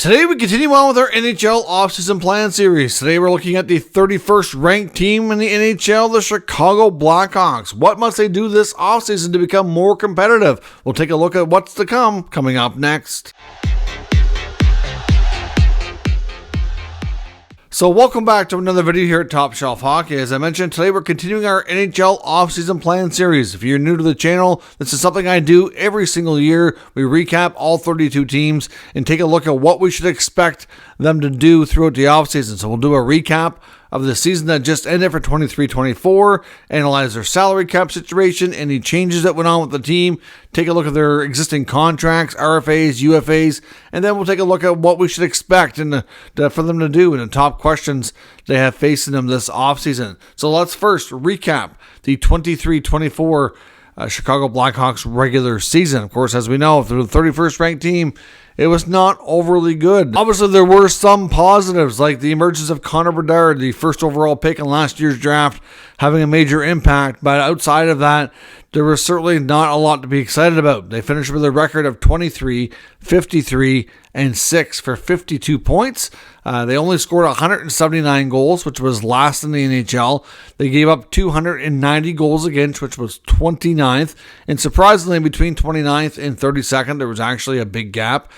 Today we continue on with our NHL Offseason Plan series. Today we're looking at the 31st ranked team in the NHL, the Chicago Blackhawks. What must they do this offseason to become more competitive? We'll take a look at what's to come coming up next. So welcome back to another video here at Top Shelf Hockey. As I mentioned, today we're continuing our NHL Offseason Plan series. If you're new to the channel, this is something I do every single year. We recap all 32 teams and take a look at what we should expect them to do throughout the offseason. So we'll do a recap of the season that just ended for 23-24, analyze their salary cap situation, any changes that went on with the team, take a look at their existing contracts, RFAs, UFAs, and then we'll take a look at what we should expect and for them to do and the top questions they have facing them this offseason. So let's first recap the 23-24 Chicago Blackhawks regular season. Of course, as we know, through the 31st ranked team, it was not overly good. Obviously, there were some positives, like the emergence of Connor Bedard, the first overall pick in last year's draft, having a major impact. But outside of that, there was certainly not a lot to be excited about. They finished with a record of 23, 53, and 6 for 52 points. They only scored 179 goals, which was last in the NHL. They gave up 290 goals against, which was 29th. And surprisingly, between 29th and 32nd, there was actually a big gap.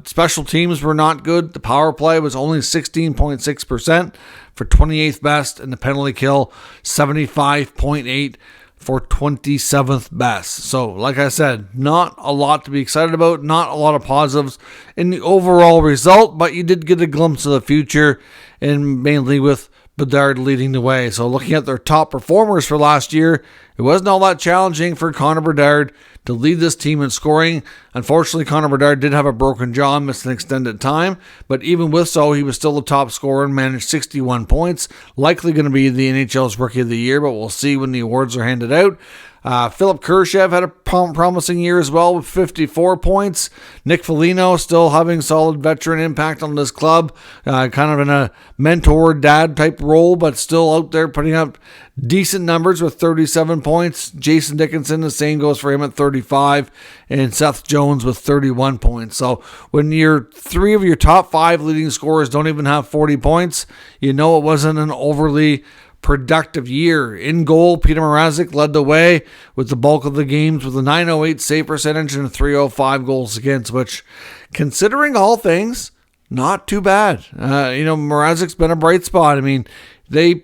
Special teams were not good. The power play was only 16.6% for 28th best, and the penalty kill 75.8 for 27th best. So, like I said, not a lot to be excited about, not a lot of positives in the overall result, but you did get a glimpse of the future, and mainly with Bedard leading the way. So looking at their top performers for last year, it wasn't all that challenging for Connor Bedard to lead this team in scoring. Unfortunately, Connor Bedard did have a broken jaw and missed an extended time, but even with so, he was still the top scorer and managed 61 points. Likely going to be the NHL's Rookie of the Year, but we'll see when the awards are handed out. Philip Kurashev had a promising year as well with 54 points. Nick Foligno still having solid veteran impact on this club, kind of in a mentor dad type role, but still out there putting up decent numbers with 37 points. Jason Dickinson, the same goes for him at 35, and Seth Jones with 31 points. So when your three of your top five leading scorers don't even have 40 points, you know it wasn't an overly productive year. In goal, Peter Mrazek led the way with the bulk of the games with a .908 save percentage and a .305 goals against, which, considering all things, not too bad. Mrazek's been a bright spot. I mean, they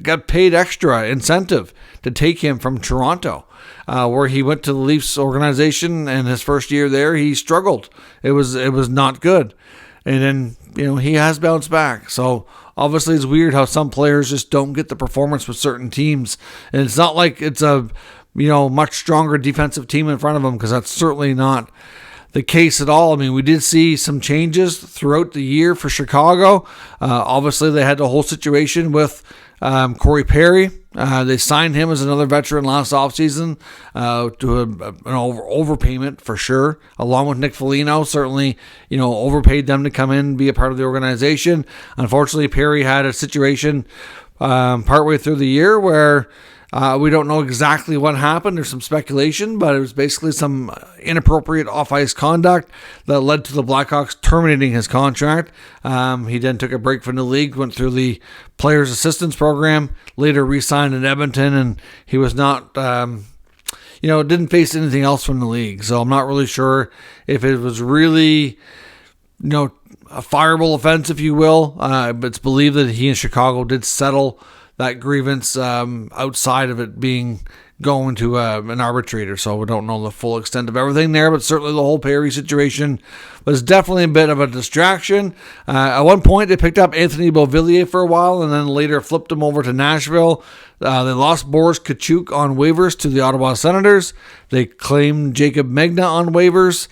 got paid extra incentive to take him from Toronto, where he went to the Leafs organization, and his first year there, he struggled. It was not good. And then, he has bounced back. So obviously it's weird how some players just don't get the performance with certain teams. And it's not like it's a, much stronger defensive team in front of them, because that's certainly not the case at all. I mean, we did see some changes throughout the year for Chicago. Obviously they had the whole situation with Corey Perry. They signed him as another veteran last offseason to an overpayment for sure, along with Nick Foligno. Certainly, overpaid them to come in and be a part of the organization. Unfortunately, Perry had a situation partway through the year where we don't know exactly what happened. There's some speculation, but it was basically some inappropriate off-ice conduct that led to the Blackhawks terminating his contract. He then took a break from the league, went through the Players Assistance Program, later re-signed in Edmonton, and he was not, didn't face anything else from the league. So I'm not really sure if it was really, a fireable offense, if you will. But it's believed that he and Chicago did settle that grievance outside of it being going to an arbitrator. So we don't know the full extent of everything there, but certainly the whole Perry situation was definitely a bit of a distraction. At one point, they picked up Anthony Beauvillier for a while and then later flipped him over to Nashville. They lost Boris Kachuk on waivers to the Ottawa Senators. They claimed Jacob Megna on waivers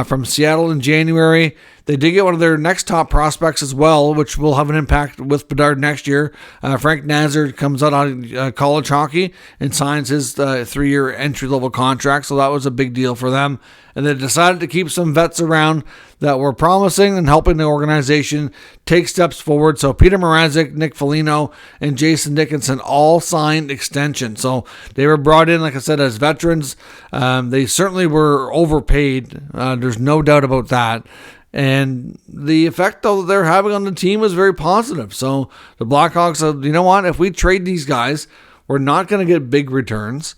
from Seattle in January. They did get one of their next top prospects as well, which will have an impact with Bedard next year. Frank Nazar comes out on college hockey and signs his 3-year entry-level contract, so that was a big deal for them. And they decided to keep some vets around that were promising and helping the organization take steps forward. So Peter Mrazek, Nick Foligno, and Jason Dickinson all signed extensions. So they were brought in, like I said, as veterans. They certainly were overpaid. There's no doubt about that. And the effect, though, that they're having on the team is very positive. So the Blackhawks said, you know what, if we trade these guys, we're not going to get big returns,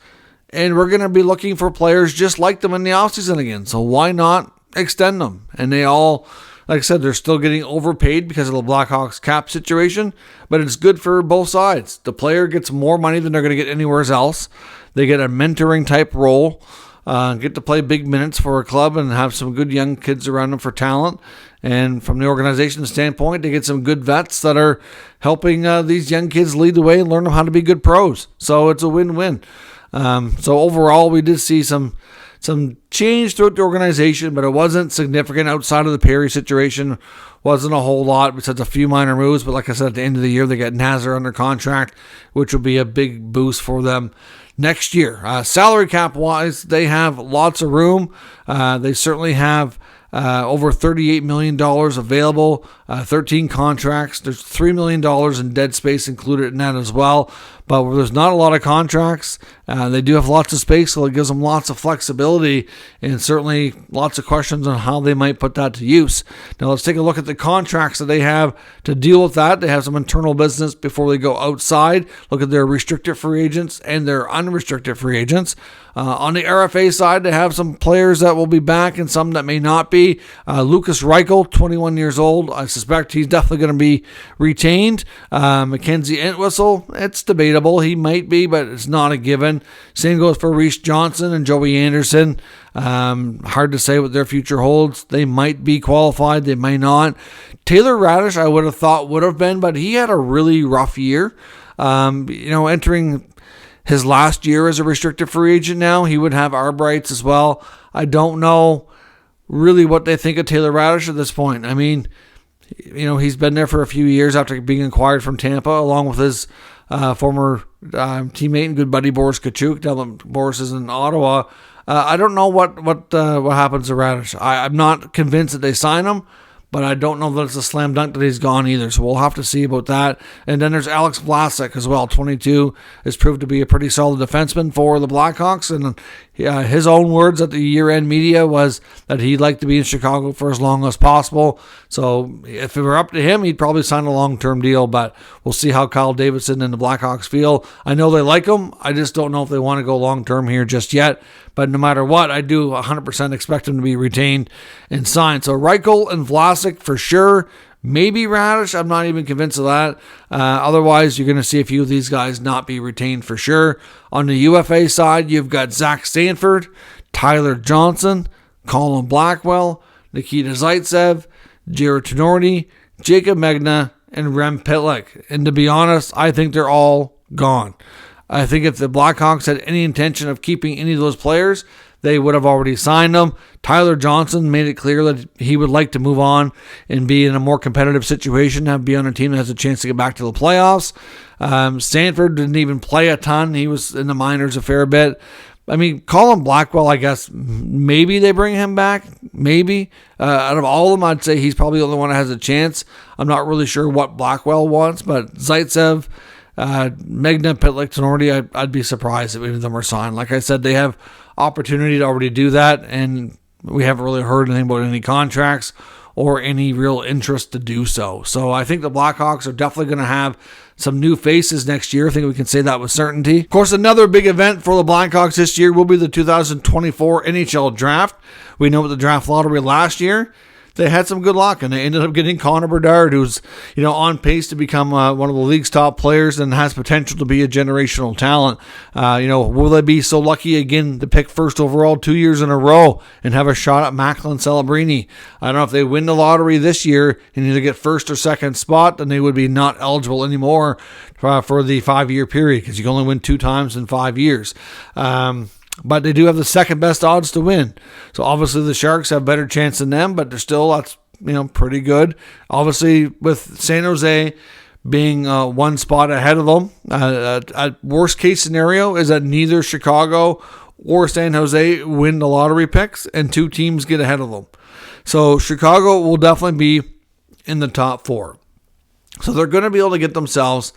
and we're going to be looking for players just like them in the offseason again. So why not extend them? And they all, like I said, they're still getting overpaid because of the Blackhawks cap situation, but it's good for both sides. The player gets more money than they're going to get anywhere else. They get a mentoring type role, get to play big minutes for a club and have some good young kids around them for talent. And from the organization standpoint, they get some good vets that are helping these young kids lead the way and learn them how to be good pros. So it's a win-win. So overall, we did see some change throughout the organization, but it wasn't significant outside of the Perry situation. Wasn't a whole lot besides a few minor moves. But like I said, at the end of the year, they got Nazar under contract, which will be a big boost for them next year. Salary cap wise, they have lots of room. They certainly have over $38 million available, 13 contracts. There's $3 million in dead space included in that as well. But where there's not a lot of contracts, they do have lots of space, so it gives them lots of flexibility and certainly lots of questions on how they might put that to use. Now let's take a look at the contracts that they have to deal with that. They have some internal business before they go outside. Look at their restricted free agents and their unrestricted free agents. On the RFA side, they have some players that will be back and some that may not be. Lucas Reichel, 21 years old. I suspect he's definitely going to be retained. Mackenzie Entwistle, it's debatable. He might be, but it's not a given. Same goes for Reese Johnson and Joey Anderson. Hard to say what their future holds. They might be qualified. They may not. Taylor Radish, I would have thought would have been, but he had a really rough year. Entering his last year as a restricted free agent now, he would have arb rights as well. I don't know really what they think of Taylor Radish at this point. I mean, he's been there for a few years after being acquired from Tampa, along with his former teammate and good buddy Boris Kachuk. Now that Boris is in Ottawa, I don't know what happens to Radish. I'm not convinced that they sign him, but I don't know that it's a slam dunk that he's gone either. So we'll have to see about that. And then there's Alex Vlasic as well. 22 has proved to be a pretty solid defenseman for the Blackhawks. And his own words at the year-end media was that he'd like to be in Chicago for as long as possible. So if it were up to him, he'd probably sign a long-term deal. But we'll see how Kyle Davidson and the Blackhawks feel. I know they like him. I just don't know if they want to go long-term here just yet. But no matter what, I do 100% expect him to be retained and signed. So Reichel and Vlasic for sure. Maybe Radish. I'm not even convinced of that. Otherwise, you're going to see a few of these guys not be retained for sure. On the UFA side, you've got Zach Stanford, Tyler Johnson, Colin Blackwell, Nikita Zaitsev, Jared Tenorti, Jacob Megna, and Rem Pitlick. And to be honest, I think they're all gone. I think if the Blackhawks had any intention of keeping any of those players, they would have already signed them. Tyler Johnson made it clear that he would like to move on and be in a more competitive situation, be on a team that has a chance to get back to the playoffs. Stanford didn't even play a ton. He was in the minors a fair bit. I mean, Colin Blackwell, I guess, maybe they bring him back. Maybe. Out of all of them, I'd say he's probably the only one that has a chance. I'm not really sure what Blackwell wants, but Zaitsev, Megna, Pitlick, Tenorti, I'd be surprised if any of them are signed. Like I said, they have opportunity to already do that, and we haven't really heard anything about any contracts or any real interest to do so. So I think the Blackhawks are definitely going to have some new faces next year. I think we can say that with certainty. Of course, another big event for the Blackhawks this year will be the 2024 NHL Draft. We know with the draft lottery last year, they had some good luck, and they ended up getting Connor Bedard, who's on pace to become one of the league's top players and has potential to be a generational talent. Will they be so lucky again to pick first overall 2 years in a row and have a shot at Macklin Celebrini? I don't know if they win the lottery this year and either get first or second spot, then they would be not eligible anymore for the 5-year period because you can only win 2 times in 5 years. But they do have the second best odds to win. So obviously the Sharks have a better chance than them, but they're still, that's pretty good. Obviously with San Jose being one spot ahead of them, a worst case scenario is that neither Chicago or San Jose win the lottery picks and 2 teams get ahead of them. So Chicago will definitely be in the top 4. So they're going to be able to get themselves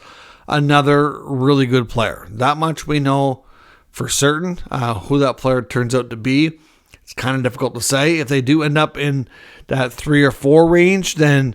another really good player. That much we know for certain. Who that player turns out to be, It's kind of difficult to say. If they do end up in that 3 or 4 range, then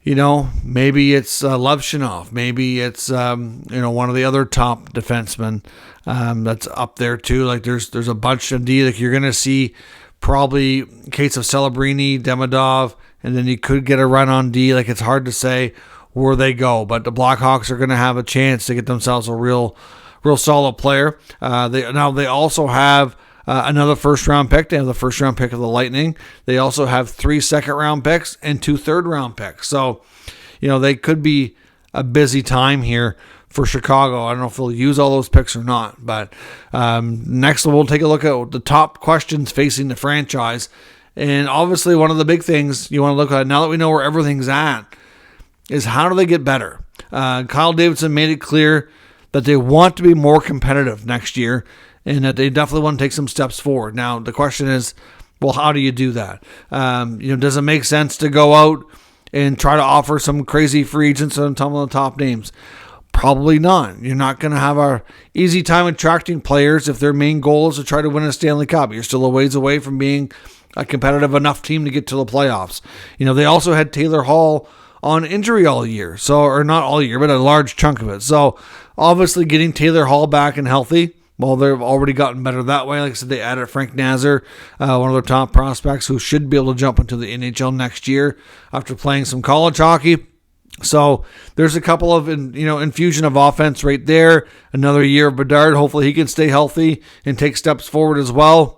maybe it's Levshinov. Maybe it's one of the other top defensemen that's up there too. Like there's a bunch of D. Like you're gonna see probably a case of Celebrini, Demidov, and then you could get a run on D. Like it's hard to say where they go, but the Blackhawks are gonna have a chance to get themselves a real solid player. They also have another first-round pick. They have the first-round pick of the Lightning. They also have 3 second-round picks and 2 third-round picks. So, they could be a busy time here for Chicago. I don't know if they'll use all those picks or not. But next, we'll take a look at the top questions facing the franchise. And obviously, one of the big things you want to look at, now that we know where everything's at, is how do they get better? Kyle Davidson made it clear that they want to be more competitive next year, and that they definitely want to take some steps forward. Now, the question is, well, how do you do that? Does it make sense to go out and try to offer some crazy free agents on some of the top names? Probably not. You're not going to have an easy time attracting players if their main goal is to try to win a Stanley Cup. You're still a ways away from being a competitive enough team to get to the playoffs. They also had Taylor Hall on injury all year, or not all year, but a large chunk of it. So obviously getting Taylor Hall back and healthy, well, they've already gotten better that way. Like I said, they added Frank Nazar, one of their top prospects, who should be able to jump into the NHL next year after playing some college hockey. So there's a couple of infusion of offense right there. Another year of Bedard. Hopefully he can stay healthy and take steps forward as well.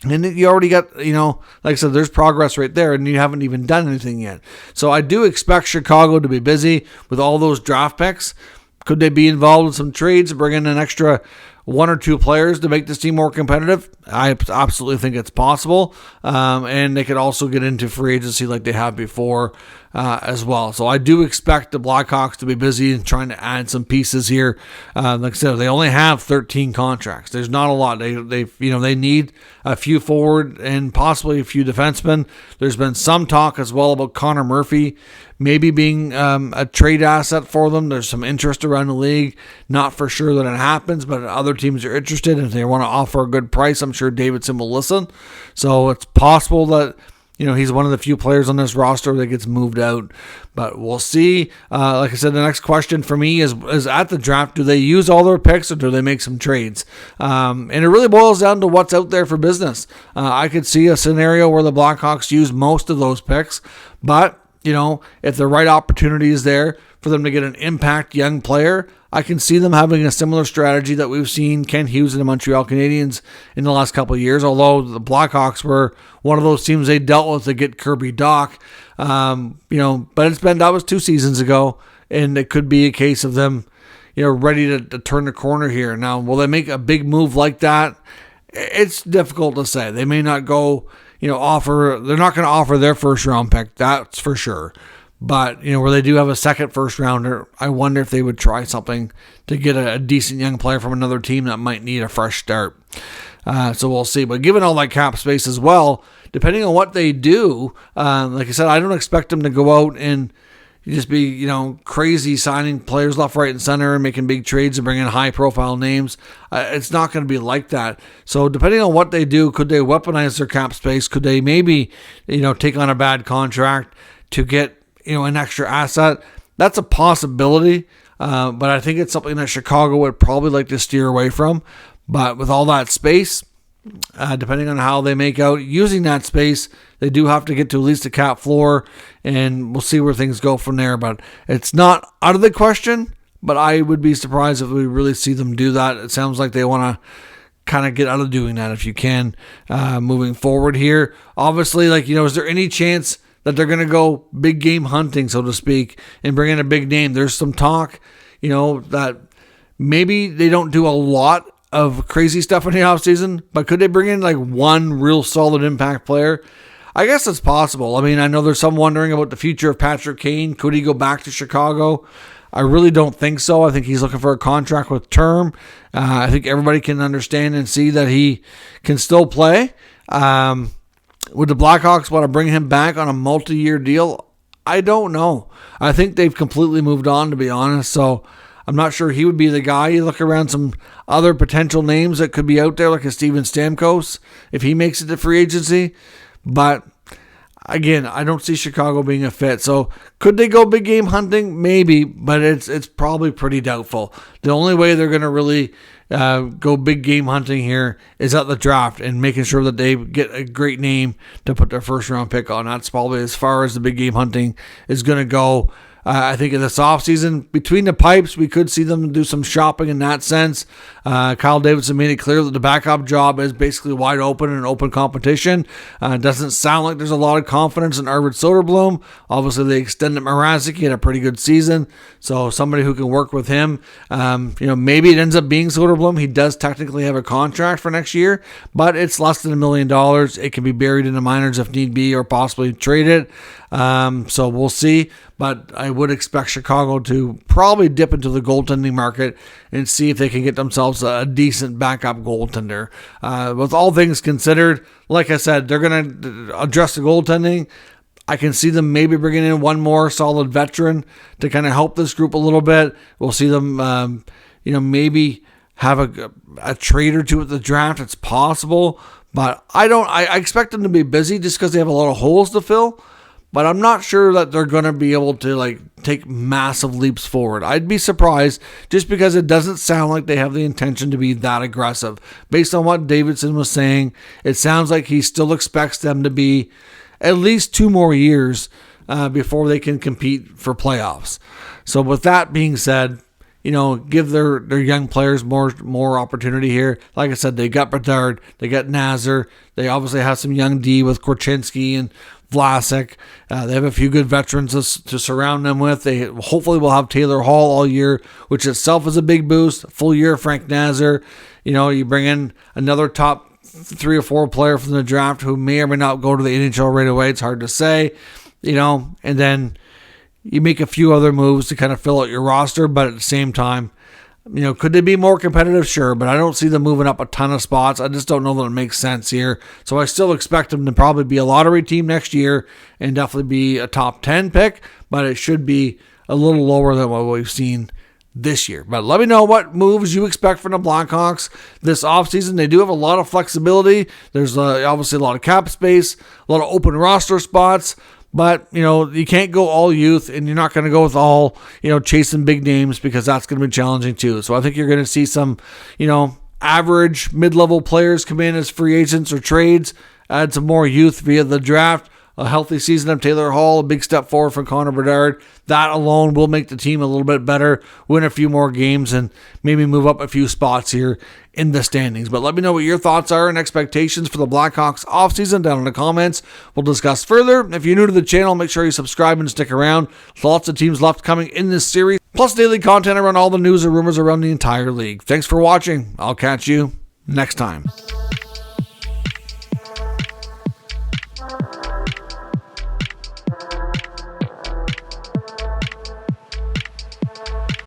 And you already got, like I said, there's progress right there, and you haven't even done anything yet. So I do expect Chicago to be busy with all those draft picks. Could they be involved in some trades, bring in an extra 1 or 2 players to make this team more competitive? I absolutely think it's possible. And they could also get into free agency like they have before as well. So I do expect the Blackhawks to be busy and trying to add some pieces here. Like I said, they only have 13 contracts. There's not a lot. They need a few forward and possibly a few defensemen. There's been some talk as well about Connor Murphy maybe being a trade asset for them. There's some interest around the league. Not for sure that it happens, but other teams are interested. If they want to offer a good price, I'm sure Davidson will listen. So it's possible that he's one of the few players on this roster that gets moved out, but we'll see. Like I said, the next question for me is at the draft, do they use all their picks or do they make some trades? And it really boils down to what's out there for business. I could see a scenario where the Blackhawks use most of those picks, but if the right opportunity is there for them to get an impact young player, I can see them having a similar strategy that we've seen Kent Hughes and the Montreal Canadiens in the last couple of years, although the Blackhawks were one of those teams they dealt with to get Kirby Dach. But that was 2 seasons ago, and it could be a case of them, ready to turn the corner here. Now, will they make a big move like that? It's difficult to say. They may not go, they're not going to offer their first round pick, that's for sure. But, where they do have a second first rounder, I wonder if they would try something to get a decent young player from another team that might need a fresh start. So we'll see. But given all that cap space as well, depending on what they do, like I said, I don't expect them to go out and just be, crazy signing players left, right, and center and making big trades and bringing in high-profile names. It's not going to be like that. So depending on what they do, could they weaponize their cap space? Could they maybe, take on a bad contract to get, an extra asset? That's a possibility, but I think it's something that Chicago would probably like to steer away from. But with all that space, depending on how they make out using that space, they do have to get to at least a cap floor, and we'll see where things go from there. But it's not out of the question, but I would be surprised if we really see them do that. It sounds like they want to kind of get out of doing that if you can moving forward here. Obviously, is there any chance that they're going to go big game hunting, so to speak, and bring in a big name? There's some talk, that maybe they don't do a lot of crazy stuff in the offseason, but could they bring in one real solid impact player? I guess it's possible. I mean, I know there's some wondering about the future of Patrick Kane. Could he go back to Chicago? I really don't think so. I think he's looking for a contract with term. I think everybody can understand and see that he can still play. Would the Blackhawks want to bring him back on a multi-year deal? I don't know. I think they've completely moved on, to be honest. So I'm not sure he would be the guy. You look around some other potential names that could be out there, like a Steven Stamkos, if he makes it to free agency. But again, I don't see Chicago being a fit. So could they go big game hunting? Maybe, but it's probably pretty doubtful. The only way they're going to really go big game hunting here is at the draft and making sure that they get a great name to put their first round pick on. That's probably as far as the big game hunting is going to go. I think in this offseason, between the pipes, we could see them do some shopping in that sense. Kyle Davidson made it clear that the backup job is basically wide open and open competition. It doesn't sound like there's a lot of confidence in Arvid Soderblom. Obviously, they extended Mrazek. He had a pretty good season, so somebody who can work with him. Maybe it ends up being Soderblom. He does technically have a contract for next year, but it's less than $1 million. It can be buried in the minors if need be, or possibly traded. So we'll see. But I would expect Chicago to probably dip into the goaltending market and see if they can get themselves a decent backup goaltender. With all things considered, like I said, they're going to address the goaltending. I can see them maybe bringing in one more solid veteran to kind of help this group a little bit. We'll see them, maybe have a trade or two at the draft. It's possible, but I expect them to be busy just because they have a lot of holes to fill. But I'm not sure that they're going to be able to take massive leaps forward. I'd be surprised just because it doesn't sound like they have the intention to be that aggressive. Based on what Davidson was saying, it sounds like he still expects them to be at least 2 more years before they can compete for playoffs. So with that being said, give their young players more opportunity here. Like I said, they got Bedard, they got Nazar, they obviously have some young D with Korchinski and Vlasic. They have a few good veterans to surround them with. They hopefully will have Taylor Hall all year, which itself is a big boost. Full year of Frank Nazar. You bring in another top 3 or 4 player from the draft who may or may not go to the NHL right away. It's hard to say, and then you make a few other moves to kind of fill out your roster, but at the same time, could they be more competitive? Sure, but I don't see them moving up a ton of spots. I just don't know that it makes sense here. So I still expect them to probably be a lottery team next year and definitely be a top 10 pick, but it should be a little lower than what we've seen this year. But let me know what moves you expect from the Blackhawks this offseason. They do have a lot of flexibility. There's obviously a lot of cap space, a lot of open roster spots. But, you can't go all youth, and you're not going to go with all, chasing big names, because that's going to be challenging too. So I think you're going to see some, average mid-level players come in as free agents or trades, add some more youth via the draft. A healthy season of Taylor Hall, a big step forward from Connor Bedard. That alone will make the team a little bit better, win a few more games, and maybe move up a few spots here in the standings. But let me know what your thoughts are and expectations for the Blackhawks offseason down in the comments. We'll discuss further. If you're new to the channel, make sure you subscribe and stick around. Lots of teams left coming in this series, plus daily content around all the news and rumors around the entire league. Thanks for watching. I'll catch you next time.